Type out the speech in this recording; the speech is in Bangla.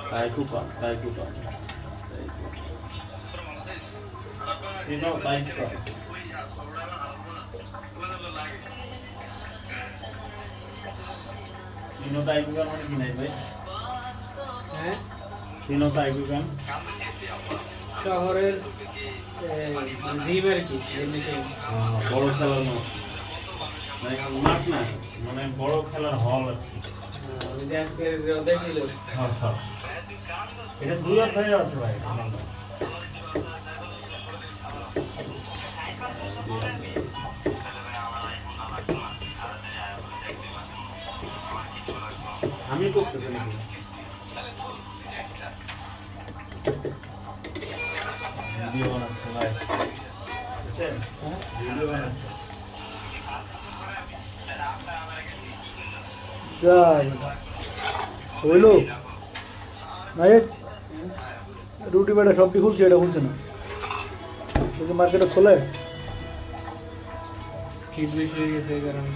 Taikukan, Taikukan. Sino Taikukan? Sino Taikukan মানে কি নাই ভাই? হ্যাঁ Sino Taikukan? শহরের জিম আর কি বড় খেলার মাঠ মানে মাঠ না মানে বড় খেলার হল আর কি। হ্যাঁ, হ্যাঁ। এটা 2 অধ্যায়ে আছে ভাই আমি করতেছি নাকি ভিডিও বানাচ্ছে ভাই বুঝছেন ভিডিও বানাচ্ছে যাই হইলো নায়ক রুটি বেটা সবটি খুলছে এটা খুলছে না যদি মার্কেটে চলে হিট বেশি হয়ে গেছে এই কারণে